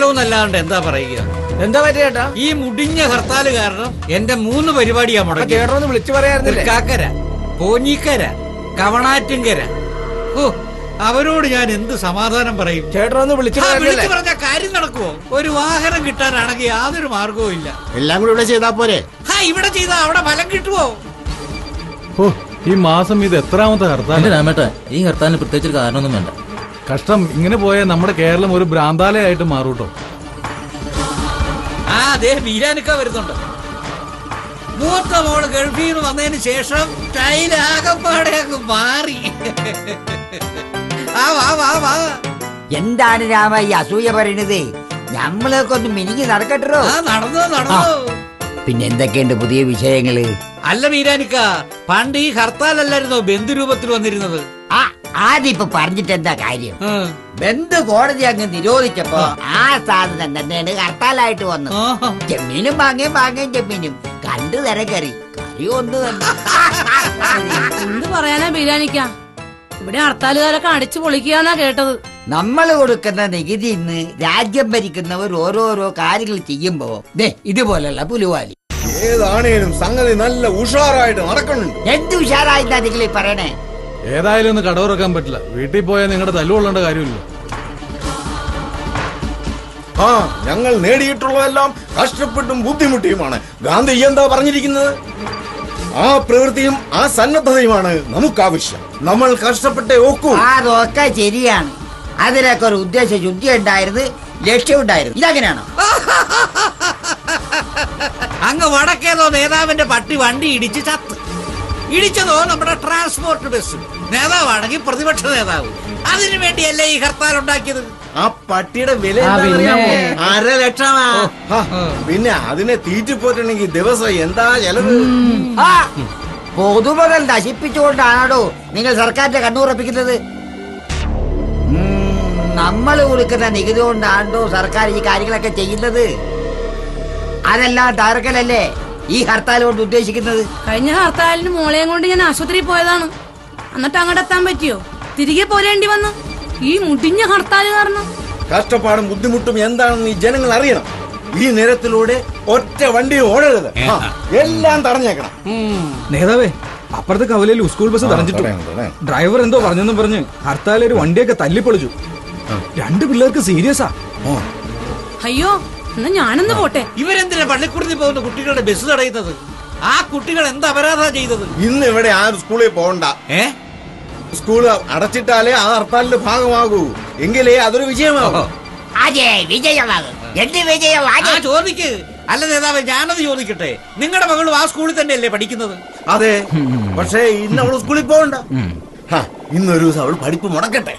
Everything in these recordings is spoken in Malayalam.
ഹർത്താലോന്നല്ലാണ്ട് എന്താ പറയുക? എന്താ പറ്റിയ ചേട്ടാ? ഈ മുടിഞ്ഞ ഹർത്താല് കാരണം എന്റെ 3 പരിപാടിയാ മുടങ്ങി. ചേട്ടനൊന്ന് വിളിച്ചു പറയാറുന്നില്ലേ? കാക്കര, പോഞ്ഞിക്കര, കവണാറ്റുംകര. ഓ, അവരോട് ഞാൻ എന്ത് സമാധാനം പറയും? ചേട്ടനൊന്ന് വിളിച്ചു പറഞ്ഞ കാര്യം നടക്കുവോ? ഒരു വാഹനം കിട്ടാനാണെങ്കിൽ യാതൊരു മാർഗവും ഇല്ല. എല്ലാം കൂടി ഇവിടെ ചെയ്താ പോരെ? ഇവിടെ ചെയ്താ അവിടെ ഫലം കിട്ടുവോ? ഈ മാസം ഇത് എത്രാമത്തെ ഹർത്താൽ? രാമേട്ടാ, ഈ ഹർത്താലിന് പ്രത്യേകിച്ച് കാരണമൊന്നും വേണ്ട. കഷ്ടം. ഇങ്ങനെ പോയാൽ നമ്മുടെ കേരളം ഒരു ഭ്രാന്താലയായിട്ട് മാറൂട്ടോ. അതേ വീരാനിക്ക വരുന്നുണ്ട്. മൂത്ത മോള് ഗൾഫിൽ നിന്ന് വന്നതിന് ശേഷം സ്റ്റൈലാകപ്പാടെ അങ്ങ് മാറി. എന്താണ് രാമ ഈ അസൂയ പറയണത്? നമ്മളൊക്കെ ഒന്ന് മിനിക്ക് നടക്കട്ടോ. നടന്നു. പിന്നെ എന്തൊക്കെയുണ്ട് പുതിയ വിഷയങ്ങള്? അല്ല വീരാനിക്ക, പണ്ട് ഈ ഹർത്താലല്ലായിരുന്നോ ബന്ധുരൂപത്തിൽ വന്നിരുന്നത്? ആദ്യം ഇപ്പൊ പറഞ്ഞിട്ട് എന്താ കാര്യം? ബന്ധു കോടതി അങ്ങ് നിരോധിച്ചപ്പോ ആ സാധനം തന്നെയാണ് ഹർത്താലായിട്ട് വന്നത്. ചെമ്മീനും മാങ്ങയും ചെമ്മീനും കണ്ടു തിരക്കറി കറി ഒന്ന് തന്നെ. എന്ത് പറയാനാ ബിരിയാണിക്ക? ഇവിടെ ഹർത്താലുകാരൊക്കെ അടിച്ചു പൊളിക്കാന്നാ കേട്ടത്. നമ്മൾ കൊടുക്കുന്ന നികുതി ഇന്ന് രാജ്യം ഭരിക്കുന്നവർ ഓരോരോ കാര്യങ്ങൾ ചെയ്യുമ്പോ ഇതുപോലുള്ള പുലുവാലി. ഏതാണേലും സംഗതി നല്ല ഉഷാറായിട്ട് നടക്കുന്നുണ്ട്. എന്ത് ഉഷാറായിട്ടാ നിങ്ങൾ പറയണേ? ഏതായാലും ഒന്ന് കടവുറക്കാൻ പറ്റില്ല. വീട്ടിൽ പോയാൽ നിങ്ങളുടെ തല്ലുകൊള്ളേണ്ട കാര്യമില്ല. ഞങ്ങൾ നേടിയിട്ടുള്ളതെല്ലാം കഷ്ടപ്പെട്ടും ബുദ്ധിമുട്ടിയുമാണ്. ഗാന്ധി എന്താ പറഞ്ഞിരിക്കുന്നത്? ആ പ്രവൃത്തിയും ആ സന്നദ്ധതയുമാണ് നമുക്ക് ആവശ്യം. നമ്മൾ കഷ്ടപ്പെട്ടേ ഒക്കൂ. അതൊക്കെ ശരിയാണ്. അതിനൊക്കെ ഒരു ഉദ്ദേശ ശുദ്ധി ഉണ്ടായിരുന്നു, ലക്ഷ്യം ഉണ്ടായിരുന്നു. ഇതങ്ങനെയാണോ? അങ്ങ് വടക്കേതോ നേതാവിന്റെ പട്ടി വണ്ടി ഇടിച്ച് ചത്ത്. ഇടിച്ചതോ നമ്മുടെ ട്രാൻസ്പോർട്ട് ബസ്. നേതാവാണെങ്കിൽ പ്രതിപക്ഷ നേതാവ്. അതിനു വേണ്ടിയല്ലേ ഈ ഹർത്താൽ ഉണ്ടാക്കിയത്? ആ പട്ടിയുടെ വില 1.5 ലക്ഷമാ. പിന്നെ അതിനെ തീറ്റിപ്പോറ്റണമെങ്കിൽ ദിവസം എന്താ ചെലവ്? പൊതുമുതൽ നശിപ്പിച്ചുകൊണ്ടാണോ നിങ്ങൾ സർക്കാരിന്റെ കണ്ണുറപ്പിക്കുന്നത്? നമ്മൾ കൊടുക്കുന്ന നികുതി കൊണ്ടാണോ സർക്കാർ ഈ കാര്യങ്ങളൊക്കെ ചെയ്യുന്നത്? അതെല്ലാം തകർക്കലല്ലേ ഈ ഹർത്താൽ കൊണ്ട് ഉദ്ദേശിക്കുന്നത്? കഴിഞ്ഞ ഹർത്താലിന് മോളെയും കൊണ്ട് ഞാൻ ആശുപത്രിയിൽ പോയതാണ്. എന്നിട്ട് അങ്ങോട്ട് എത്താൻ പറ്റിയോ? തിരികെ പോരേണ്ടി വന്നു ഈ മുടിഞ്ഞ ഹർത്താൽ കാരണം. കഷ്ടപ്പാടും ബുദ്ധിമുട്ടും എന്താണെന്ന് ഈ ജനങ്ങൾ അറിയണം. ഈ നിരത്തിലൂടെ ഒറ്റ വണ്ടിയും ഓടരുത്. എല്ലാം തടഞ്ഞേക്കണം. നേതാവേ, അപ്പുറത്തെ കവലയിൽ സ്കൂൾ ബസ് തടഞ്ഞിട്ടു. ഡ്രൈവർ എന്തോ പറഞ്ഞെന്നും പറഞ്ഞ് ഹർത്താൽ ഒരു വണ്ടിയൊക്കെ തല്ലിപ്പൊളിച്ചു. 2 പിള്ളേർക്ക് സീരിയസാ. അയ്യോ, എന്നാ ഞാനൊന്ന് പോട്ടെ. ഇവരെന്തിനാ പള്ളിക്കൂടത്തിൽ പോകുന്ന കുട്ടികളുടെ ബസ് തടയുന്നത്? ആ കുട്ടികൾ എന്താ അപരാധം ചെയ്തത്? ഇന്ന് ഇവിടെ ആരും സ്കൂളിൽ പോകണ്ട. സ്കൂൾ അടച്ചിട്ടാലേ ആ ഹർത്താലിന്റെ ഭാഗമാകൂ. എങ്കിലേ അതൊരു വിജയമാകും. ചോദിക്ക്. അല്ല നേതാവ്, ഞാനത് ചോദിക്കട്ടെ. നിങ്ങളുടെ മകളും ആ സ്കൂളിൽ തന്നെയല്ലേ പഠിക്കുന്നത്? അതെ, പക്ഷേ ഇന്ന് അവള് സ്കൂളിൽ പോകണ്ട. ഇന്നൊരു ദിവസം അവൾ പഠിപ്പ് മുടക്കട്ടെ.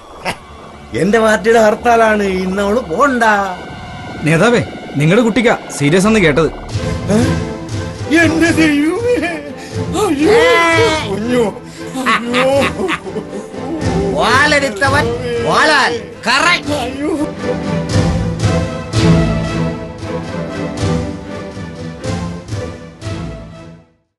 എന്റെ പാർട്ടിയുടെ ഹർത്താലാണ്, ഇന്ന് അവള് പോകണ്ട. നേതാവേ, നിങ്ങളുടെ കുട്ടിക്കാ സീരിയസ് എന്ന് കേട്ടത്. എന്റെ ദൈവമേ, കുഞ്ഞു വാളെടുത്തവൻ വാളാൽ.